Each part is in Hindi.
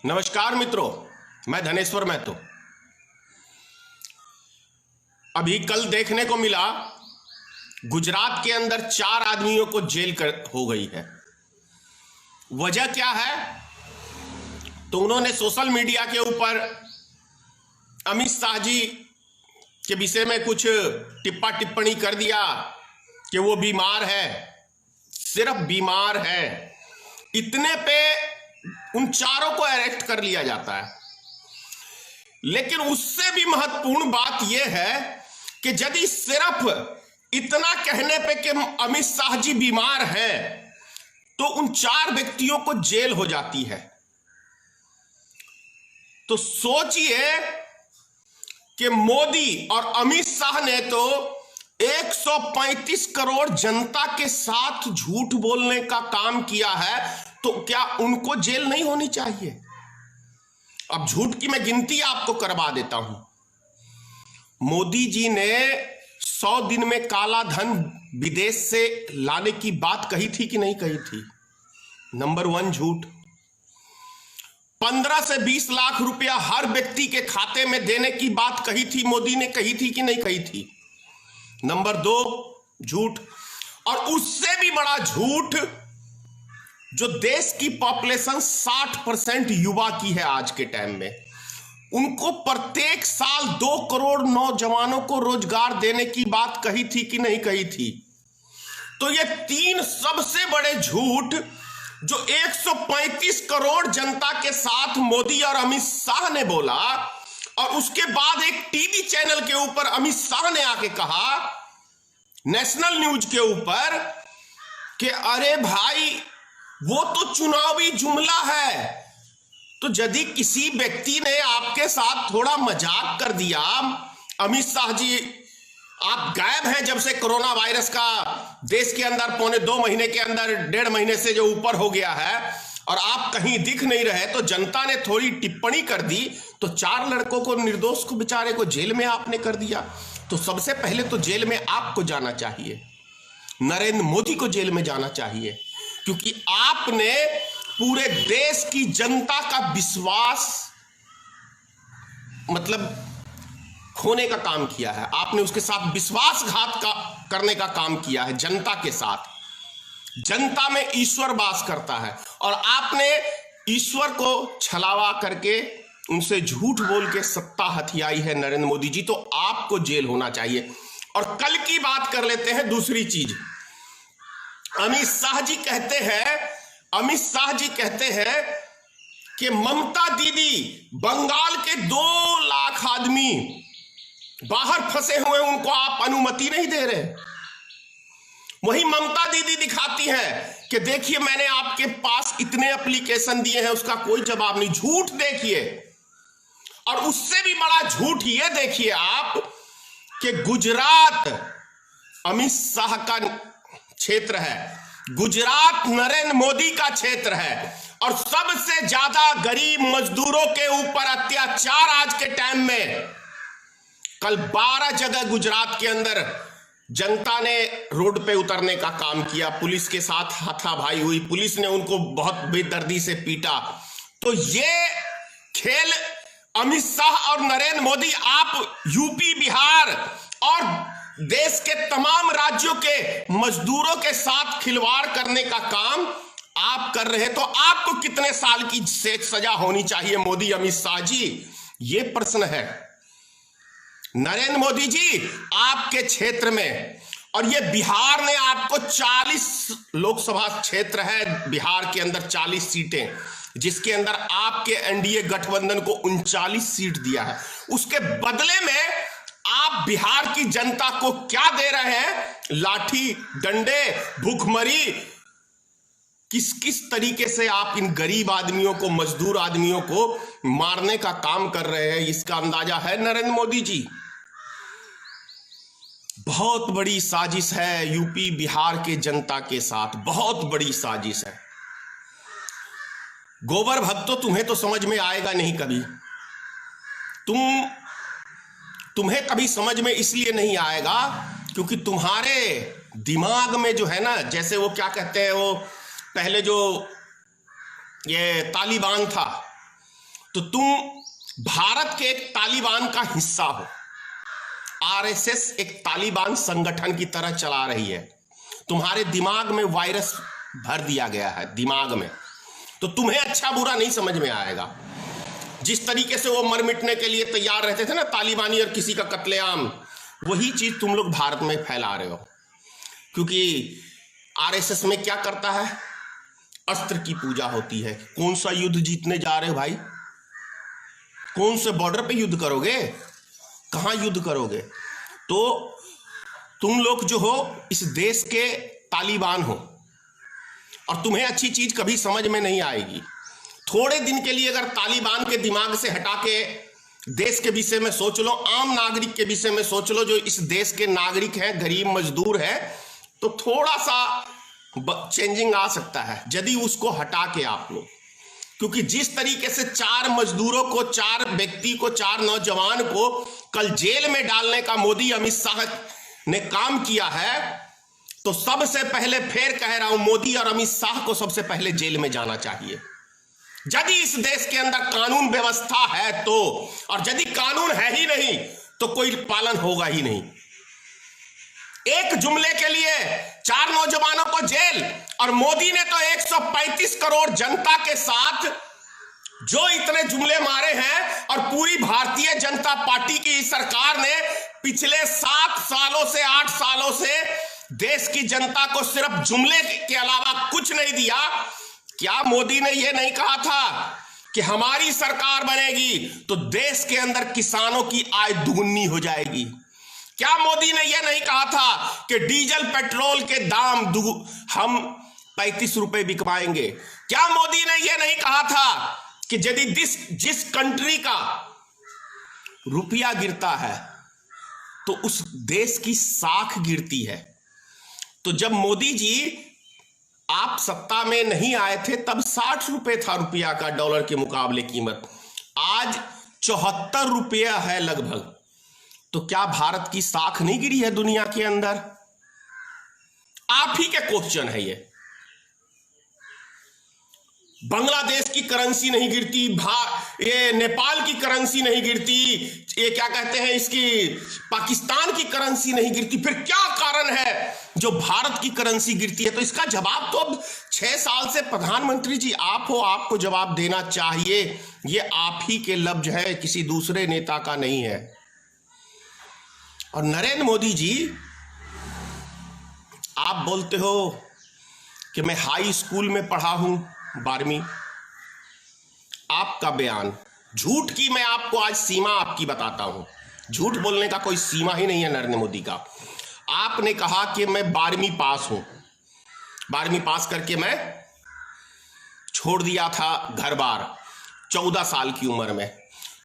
नमस्कार मित्रों, मैं धनेश्वर महतो। अभी कल देखने को मिला गुजरात के अंदर 4 आदमियों को जेल हो गई है। वजह क्या है? तो उन्होंने सोशल मीडिया के ऊपर अमित शाह जी के विषय में कुछ टिप्पणी कर दिया कि वो बीमार है, सिर्फ बीमार है। इतने पे उन चारों को अरेस्ट कर लिया जाता है। लेकिन उससे भी महत्वपूर्ण बात यह है कि यदि सिर्फ इतना कहने पे कि अमित शाह जी बीमार हैं, तो उन 4 व्यक्तियों को जेल हो जाती है। तो सोचिए कि मोदी और अमित शाह ने तो 135 करोड़ जनता के साथ झूठ बोलने का काम किया है, तो क्या उनको जेल नहीं होनी चाहिए? अब झूठ की मैं गिनती आपको करवा देता हूं। मोदी जी ने 100 दिन में काला धन विदेश से लाने की बात कही थी कि नहीं कही थी? नंबर 1 झूठ। 15 से 20 लाख रुपया हर व्यक्ति के खाते में देने की बात कही थी, मोदी ने कही थी कि नहीं कही थी? नंबर 2 झूठ। और उससे भी बड़ा झूठ, जो देश की पॉपुलेशन 60% युवा की है आज के टाइम में, उनको प्रत्येक साल 2 करोड़ नौजवानों को रोजगार देने की बात कही थी कि नहीं कही थी? तो ये 3 सबसे बड़े झूठ जो 135 करोड़ जनता के साथ मोदी और अमित शाह ने बोला, और उसके बाद एक टीवी चैनल के ऊपर अमित शाह ने आके कहा, नेशनल न्यूज के ऊपर, कि अरे भाई वो तो चुनावी जुमला है। तो यदि किसी व्यक्ति ने आपके साथ थोड़ा मजाक कर दिया, अमित शाह जी आप गायब हैं जब से कोरोना वायरस का देश के अंदर 1.25 महीने के अंदर 1.5 महीने से जो ऊपर हो गया है, और आप कहीं दिख नहीं रहे, तो जनता ने थोड़ी टिप्पणी कर दी, तो 4 लड़कों को, निर्दोष को, बेचारे को जेल में आपने कर दिया। तो सबसे पहले तो जेल में आपको जाना चाहिए, नरेंद्र मोदी को जेल में जाना चाहिए, क्योंकि आपने पूरे देश की जनता का विश्वास खोने का काम किया है। आपने उसके साथ विश्वासघात करने का काम किया है जनता के साथ। जनता में ईश्वर वास करता है, और आपने ईश्वर को छलावा करके उनसे झूठ बोल के सत्ता हथियाई है नरेंद्र मोदी जी। तो आपको जेल होना चाहिए। और कल की बात कर लेते हैं, दूसरी चीज। अमित शाह जी कहते हैं कि ममता दीदी, बंगाल के 2 लाख आदमी बाहर फंसे हुए, उनको आप अनुमति नहीं दे रहे। वही ममता दीदी दिखाती है कि देखिए मैंने आपके पास इतने एप्लीकेशन दिए हैं, उसका कोई जवाब नहीं। झूठ देखिए। और उससे भी बड़ा झूठ ये देखिए आप कि गुजरात अमित शाह का क्षेत्र है, गुजरात नरेंद्र मोदी का क्षेत्र है, और सबसे ज्यादा गरीब मजदूरों के ऊपर अत्याचार आज के टाइम में। कल 12 जगह गुजरात के अंदर जनता ने रोड पे उतरने का काम किया, पुलिस के साथ हाथापाई हुई, पुलिस ने उनको बहुत बेदर्दी से पीटा। तो ये खेल अमित शाह और नरेंद्र मोदी, आप यूपी, बिहार और देश के तमाम राज्यों के मजदूरों के साथ खिलवाड़ करने का काम आप कर रहे हैं। तो आपको कितने साल की सजा होनी चाहिए मोदी, अमित शाह जी? ये प्रश्न है। नरेंद्र मोदी जी आपके क्षेत्र में, और ये बिहार ने आपको 40 लोकसभा क्षेत्र है बिहार के अंदर, 40 सीटें, जिसके अंदर आपके एनडीए गठबंधन को 39 सीट दिया है। उसके बदले में आप बिहार की जनता को क्या दे रहे हैं? लाठी डंडे, भूखमरी। किस तरीके से आप इन गरीब आदमियों को, मजदूर आदमियों को मारने का काम कर रहे हैं, इसका अंदाजा है नरेंद्र मोदी जी। बहुत बड़ी साजिश है यूपी बिहार के जनता के साथ, बहुत बड़ी साजिश है। गोबर भक्तों, तुम्हें तो समझ में आएगा नहीं कभी। तुम्हें कभी समझ में इसलिए नहीं आएगा क्योंकि तुम्हारे दिमाग में जो है ना, जैसे वो क्या कहते हैं, वो पहले जो ये तालिबान था, तो तुम भारत के एक तालिबान का हिस्सा हो। आरएसएस एक तालिबान संगठन की तरह चला रही है। तुम्हारे दिमाग में वायरस भर दिया गया है, दिमाग में। तो तुम्हें अच्छा बुरा नहीं समझ में आएगा। जिस तरीके से वो मर मिटने के लिए तैयार रहते थे ना तालिबानी और किसी का कत्लेआम, वही चीज तुम लोग भारत में फैला रहे हो। क्योंकि आरएसएस में क्या करता है, अस्त्र की पूजा होती है। कौन सा युद्ध जीतने जा रहे हो भाई? कौन से बॉर्डर पे युद्ध करोगे? कहां युद्ध करोगे? तो तुम लोग जो हो इस देश के तालिबान हो और तुम्हें अच्छी चीज कभी समझ में नहीं आएगी। थोड़े दिन के लिए अगर तालिबान के दिमाग से हटा के देश के विषय में सोच लो, आम नागरिक के विषय में सोच लो, जो इस देश के नागरिक हैं, गरीब मजदूर हैं, तो थोड़ा सा चेंजिंग आ सकता है यदि उसको हटा के आप लोग। क्योंकि जिस तरीके से 4 मजदूरों को, 4 व्यक्ति को, 4 नौजवान को कल जेल में डालने का मोदी अमित शाह ने काम किया है, तो सबसे पहले फिर कह रहा हूं, मोदी और अमित शाह को सबसे पहले जेल में जाना चाहिए। यदि इस देश के अंदर कानून व्यवस्था है तो, और यदि कानून है ही नहीं तो कोई पालन होगा ही नहीं। एक जुमले के लिए 4 नौजवानों को जेल, और मोदी ने तो 135 करोड़ जनता के साथ जो इतने जुमले मारे हैं, और पूरी भारतीय जनता पार्टी की सरकार ने पिछले 7 सालों से 8 सालों से देश की जनता को सिर्फ जुमले के अलावा कुछ नहीं दिया। क्या मोदी ने यह नहीं कहा था कि हमारी सरकार बनेगी तो देश के अंदर किसानों की आय दुगुनी हो जाएगी? क्या मोदी ने यह नहीं कहा था कि डीजल पेट्रोल के दाम हम 35 रुपए बिकवाएंगे? क्या मोदी ने यह नहीं कहा था कि यदि जिस कंट्री का रुपया गिरता है तो उस देश की साख गिरती है? तो जब मोदी जी आप सत्ता में नहीं आए थे तब 60 रुपए था रुपया का डॉलर के मुकाबले कीमत, आज 74 रुपया है लगभग। तो क्या भारत की साख नहीं गिरी है दुनिया के अंदर? आप ही के क्वेश्चन है ये। बांग्लादेश की करेंसी नहीं गिरती, ये नेपाल की करेंसी नहीं गिरती, ये क्या कहते हैं इसकी पाकिस्तान की करेंसी नहीं गिरती, फिर क्या कारण है जो भारत की करेंसी गिरती है? तो इसका जवाब तो अब 6 साल से प्रधानमंत्री जी आप हो, आपको जवाब देना चाहिए। ये आप ही के लफ्ज है, किसी दूसरे नेता का नहीं है। और नरेंद्र मोदी जी, आप बोलते हो कि मैं हाई स्कूल में पढ़ा हूं 12वीं। आपका बयान झूठ की, मैं आपको आज सीमा आपकी बताता हूं। झूठ बोलने का कोई सीमा ही नहीं है नरेंद्र मोदी का। आपने कहा कि मैं 12वीं पास हूं, 12वीं पास करके मैं छोड़ दिया था घर बार 14 साल की उम्र में।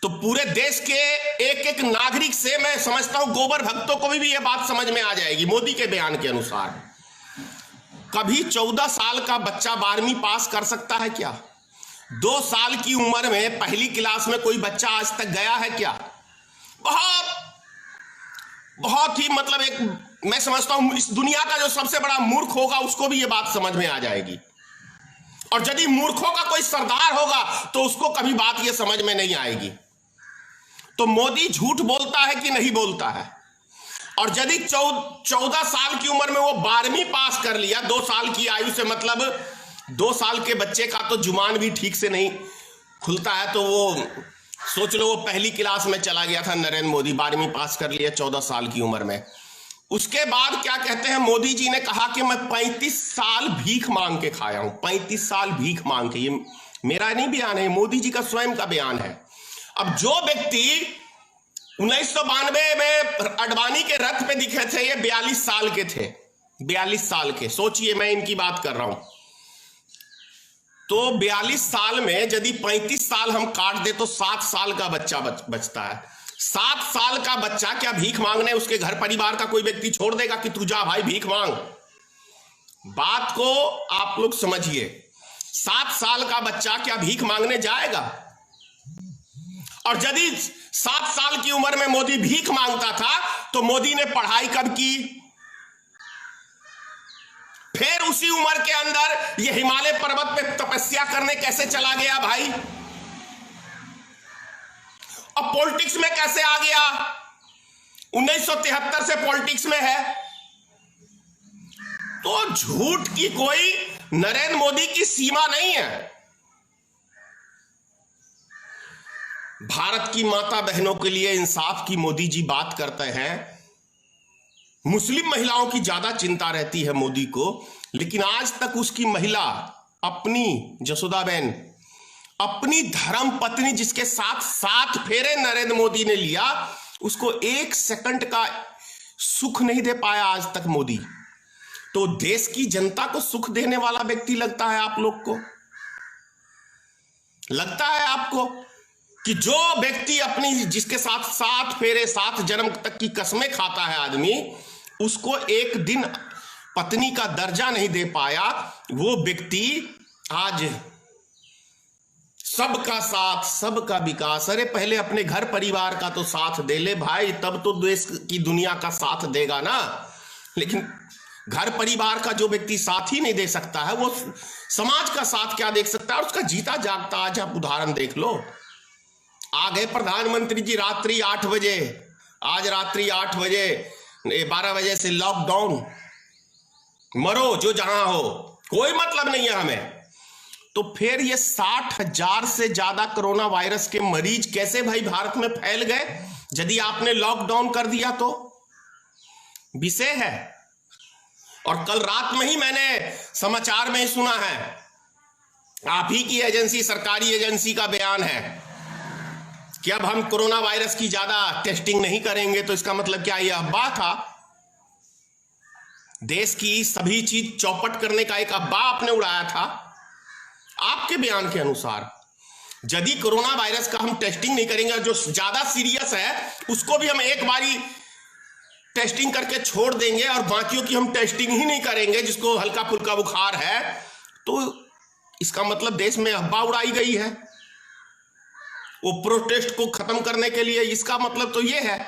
तो पूरे देश के एक एक नागरिक से मैं समझता हूं गोबर भक्तों को भी यह बात समझ में आ जाएगी। मोदी के बयान के अनुसार कभी 14 साल का बच्चा 12वीं पास कर सकता है क्या? 2 साल की उम्र में पहली क्लास में कोई बच्चा आज तक गया है क्या? बहुत ही मतलब एक, मैं समझता हूं इस दुनिया का जो सबसे बड़ा मूर्ख होगा उसको भी यह बात समझ में आ जाएगी। और यदि मूर्खों का कोई सरदार होगा तो उसको कभी बात यह समझ में नहीं आएगी। तो मोदी झूठ बोलता है कि नहीं बोलता है? और यदि 14 साल की उम्र में वो 12वीं पास कर लिया, 2 साल की आयु से, मतलब 2 साल के बच्चे का तो जुबान भी ठीक से नहीं खुलता है, तो वो सोच लो वो पहली क्लास में चला गया था नरेंद्र मोदी, 12वीं पास कर लिया 14 साल की उम्र में। उसके बाद क्या कहते हैं, मोदी जी ने कहा कि मैं 35 साल भीख मांग के खाया हूं, 35 साल भीख मांग के। ये मेरा नहीं बयान है, मोदी जी का स्वयं का बयान है। अब जो व्यक्ति 1992 में अडवाणी के रथ पे दिखे थे, ये 42 साल के थे, 42 साल के। सोचिए, मैं इनकी बात कर रहा हूं। तो 42 साल में यदि 35 साल हम काट दे तो 7 साल का बच्चा बचता है। 7 साल का बच्चा क्या भीख मांगने उसके घर परिवार का कोई व्यक्ति छोड़ देगा कि तू जा भाई भीख मांग? बात को आप लोग समझिए। 7 साल का बच्चा क्या भीख मांगने जाएगा? और यदि 7 साल की उम्र में मोदी भीख मांगता था तो मोदी ने पढ़ाई कब की? फिर उसी उम्र के अंदर ये हिमालय पर्वत पे तपस्या करने कैसे चला गया भाई? पॉलिटिक्स में कैसे आ गया? 1973 से पॉलिटिक्स में है। तो झूठ की कोई नरेंद्र मोदी की सीमा नहीं है। भारत की माता बहनों के लिए इंसाफ की मोदी जी बात करते हैं। मुस्लिम महिलाओं की ज्यादा चिंता रहती है मोदी को, लेकिन आज तक उसकी महिला अपनी जसोदाबेन, अपनी धर्म पत्नी जिसके साथ 7 फेरे नरेंद्र मोदी ने लिया, उसको 1 सेकंड का सुख नहीं दे पाया आज तक मोदी। तो देश की जनता को सुख देने वाला व्यक्ति लगता है आप लोग को? लगता है आपको कि जो व्यक्ति अपनी जिसके साथ 7 फेरे 7 जन्म तक की कसमें खाता है आदमी, उसको एक दिन पत्नी का दर्जा नहीं दे पाया, वो व्यक्ति आज सबका साथ सबका विकास। अरे पहले अपने घर परिवार का तो साथ दे ले भाई, तब तो देश की दुनिया का साथ देगा ना। लेकिन घर परिवार का जो व्यक्ति साथ ही नहीं दे सकता है, वो समाज का साथ क्या देख सकता है? और उसका जीता जागता आज आप उदाहरण देख लो। आ गए प्रधानमंत्री जी रात्रि 8 बजे, आज रात्रि 8 बजे 12 बजे से लॉकडाउन, मरो जो जहां हो, कोई मतलब नहीं है हमें। तो फिर ये 60,000 से ज्यादा कोरोना वायरस के मरीज कैसे भाई भारत में फैल गए यदि आपने लॉकडाउन कर दिया? तो विषय है। और कल रात में ही मैंने समाचार में ही सुना है, आप ही की एजेंसी, सरकारी एजेंसी का बयान है कि अब हम कोरोना वायरस की ज्यादा टेस्टिंग नहीं करेंगे। तो इसका मतलब क्या? यह अफवाह था। देश की सभी चीज चौपट करने का एक अफवाह आपने उड़ाया था। आपके बयान के अनुसार यदि कोरोना वायरस का हम टेस्टिंग नहीं करेंगे, जो ज्यादा सीरियस है उसको भी हम एक बारी टेस्टिंग करके छोड़ देंगे और बाकियों की हम टेस्टिंग ही नहीं करेंगे, जिसको हल्का फुल्का बुखार है, तो इसका मतलब देश में अफवाह उड़ाई गई है वो प्रोटेस्ट को खत्म करने के लिए। इसका मतलब तो ये है।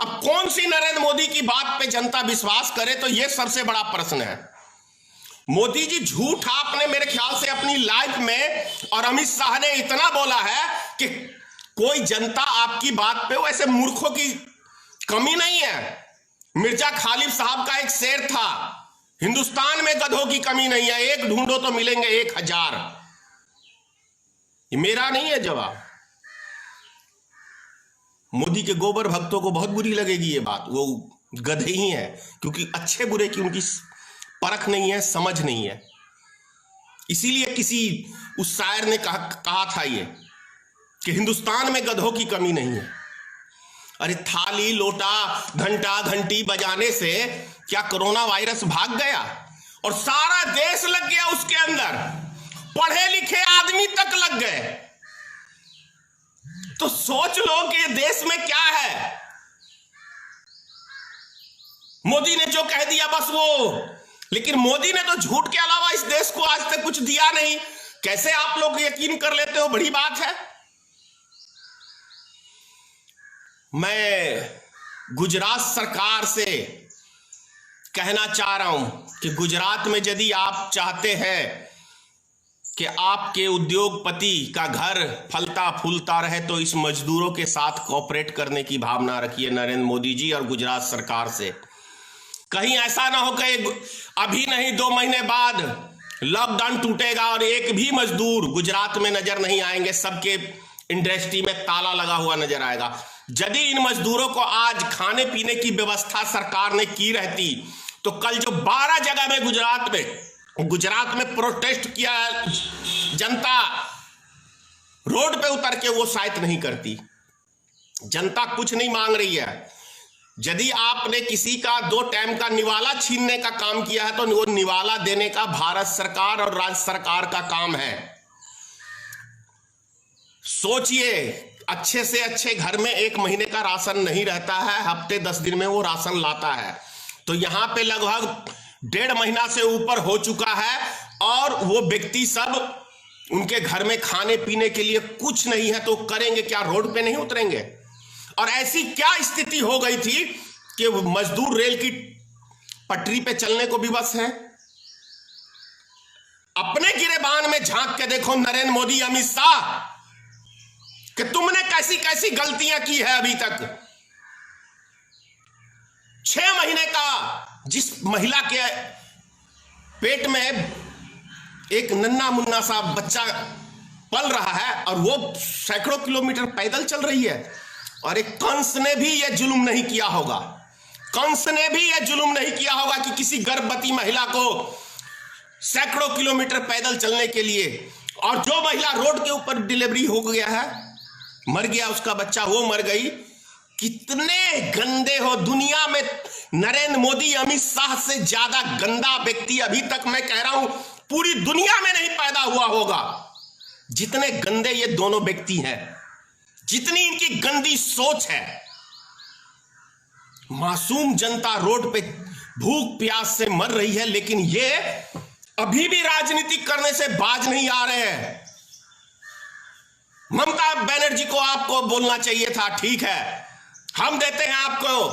अब कौन सी नरेंद्र मोदी की बात पे जनता विश्वास करे, तो ये सबसे बड़ा प्रश्न है। मोदी जी झूठ आपने मेरे ख्याल से अपनी लाइफ में, और अमित शाह ने इतना बोला है कि कोई जनता आपकी बात पे, वैसे मूर्खों की कमी नहीं है। मिर्जा खालिद साहब का एक शेर था, हिंदुस्तान में गधों की कमी नहीं है, एक ढूंढो तो मिलेंगे 1000। ये मेरा नहीं है जवाब। मोदी के गोबर भक्तों को बहुत बुरी लगेगी ये बात, वो गधे ही हैं, क्योंकि अच्छे बुरे की उनकी परख नहीं है, समझ नहीं है। इसीलिए किसी उस शायर ने कहा था ये कि हिंदुस्तान में गधों की कमी नहीं है। अरे थाली लोटा घंटा घंटी बजाने से क्या कोरोना वायरस भाग गया? और सारा देश लग गया उसके अंदर, पढ़े लिखे आदमी तक लग गए। तो सोच लो कि देश में क्या है। मोदी ने जो कह दिया बस वो, लेकिन मोदी ने तो झूठ के अलावा इस देश को आज तक कुछ दिया नहीं। कैसे आप लोग यकीन कर लेते हो? बड़ी बात है। मैं गुजरात सरकार से कहना चाह रहा हूं कि गुजरात में यदि आप चाहते हैं कि आपके उद्योगपति का घर फलता फूलता रहे, तो इस मजदूरों के साथ कोऑपरेट करने की भावना रखिए नरेंद्र मोदी जी और गुजरात सरकार से। कहीं ऐसा ना हो कि अभी नहीं 2 महीने बाद लॉकडाउन टूटेगा और एक भी मजदूर गुजरात में नजर नहीं आएंगे, सबके इंडस्ट्री में ताला लगा हुआ नजर आएगा। यदि इन मजदूरों को आज खाने पीने की व्यवस्था सरकार ने की रहती, तो कल जो 12 जगह में गुजरात में प्रोटेस्ट किया जनता रोड पे उतर के, वो शायद नहीं करती। जनता कुछ नहीं मांग रही है। यदि आपने किसी का 2 टाइम का निवाला छीनने का काम किया है, तो वो निवाला देने का भारत सरकार और राज्य सरकार का काम है। सोचिए, अच्छे से अच्छे घर में 1 महीने का राशन नहीं रहता है, हफ्ते 10 दिन में वो राशन लाता है। तो यहां पे लगभग 1.5 महीना से ऊपर हो चुका है और वो व्यक्ति सब, उनके घर में खाने पीने के लिए कुछ नहीं है, तो करेंगे क्या? रोड पे नहीं उतरेंगे? और ऐसी क्या स्थिति हो गई थी कि मजदूर रेल की पटरी पे चलने को विवश हैं। अपने गिरेबान में झांक के देखो नरेंद्र मोदी, अमित शाह, कि तुमने कैसी कैसी गलतियां की है अभी तक। 6 महीने का जिस महिला के पेट में एक नन्हा मुन्ना सा बच्चा पल रहा है और वो सैकड़ों किलोमीटर पैदल चल रही है, और एक कंस ने भी यह जुल्म नहीं किया होगा, कंस ने भी यह जुल्म नहीं किया होगा कि किसी गर्भवती महिला को सैकड़ों किलोमीटर पैदल चलने के लिए, और जो महिला रोड के ऊपर डिलीवरी हो गया है, मर गया उसका बच्चा, वो मर गई। कितने गंदे हो दुनिया में। नरेंद्र मोदी अमित शाह से ज्यादा गंदा व्यक्ति अभी तक मैं कह रहा हूं पूरी दुनिया में नहीं पैदा हुआ होगा। जितने गंदे ये दोनों व्यक्ति हैं, जितनी इनकी गंदी सोच है। मासूम जनता रोड पे भूख प्यास से मर रही है, लेकिन ये अभी भी राजनीति करने से बाज नहीं आ रहे हैं। ममता बनर्जी को आपको बोलना चाहिए था, ठीक है हम देते हैं आपको,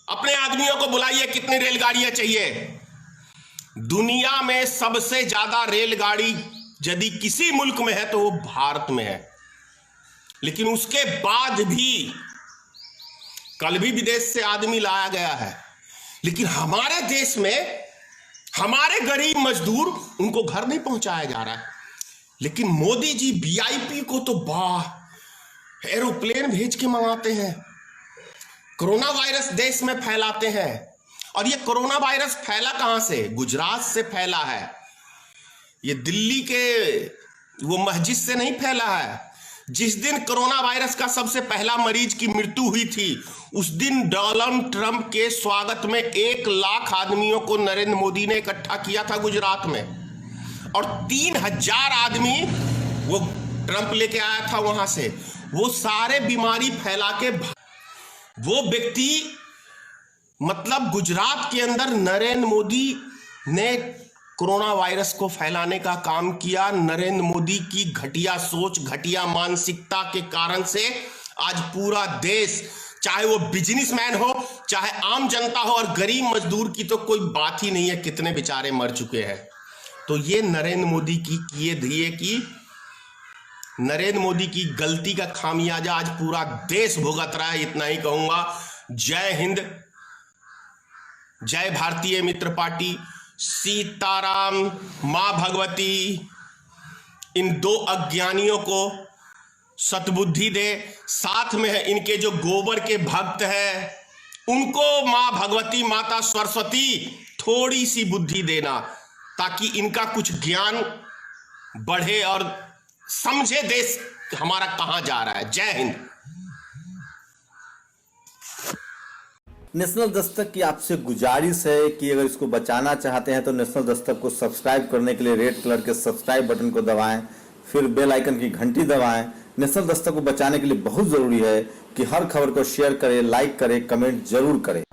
अपने आदमियों को बुलाइए, कितनी रेलगाड़ियां चाहिए। दुनिया में सबसे ज्यादा रेलगाड़ी यदि किसी मुल्क में है तो वो भारत में है, लेकिन उसके बाद भी कल भी विदेश से आदमी लाया गया है, लेकिन हमारे देश में हमारे गरीब मजदूर उनको घर नहीं पहुंचाया जा रहा है। लेकिन मोदी जी वीआईपी को तो वाह एरोप्लेन भेज के मंगाते हैं, कोरोना वायरस देश में फैलाते हैं। और ये कोरोना वायरस फैला कहां से? गुजरात से फैला है, ये दिल्ली के वो मस्जिद से नहीं फैला है। जिस दिन कोरोना वायरस का सबसे पहला मरीज की मृत्यु हुई थी, उस दिन डोनाल्ड ट्रंप के स्वागत में 1 लाख आदमियों को नरेंद्र मोदी ने इकट्ठा किया था गुजरात में, और 3000 आदमी वो ट्रंप लेके आया था वहां से। वो सारे बीमारी फैला के वो व्यक्ति, मतलब गुजरात के अंदर नरेंद्र मोदी ने कोरोना वायरस को फैलाने का काम किया। नरेंद्र मोदी की घटिया सोच, घटिया मानसिकता के कारण से आज पूरा देश, चाहे वो बिजनेसमैन हो, चाहे आम जनता हो, और गरीब मजदूर की तो कोई बात ही नहीं है, कितने बेचारे मर चुके हैं। तो ये नरेंद्र मोदी की किए दिए की, नरेंद्र मोदी की गलती का खामियाजा आज पूरा देश भुगत रहा है। इतना ही कहूंगा। जय हिंद, जय भारतीय मित्र पार्टी, सीताराम, मां भगवती इन 2 अज्ञानियों को सतबुद्धि दे। साथ में है इनके जो गोबर के भक्त हैं, उनको मां भगवती, माता सरस्वती थोड़ी सी बुद्धि देना, ताकि इनका कुछ ज्ञान बढ़े और समझे देश हमारा कहां जा रहा है। जय हिंद। नेशनल दस्तक की आपसे गुजारिश है कि अगर इसको बचाना चाहते हैं तो नेशनल दस्तक को सब्सक्राइब करने के लिए रेड कलर के सब्सक्राइब बटन को दबाएं, फिर बेल आइकन की घंटी दबाएं। नेशनल दस्तक को बचाने के लिए बहुत जरूरी है कि हर खबर को शेयर करें, लाइक करें, कमेंट जरूर करें।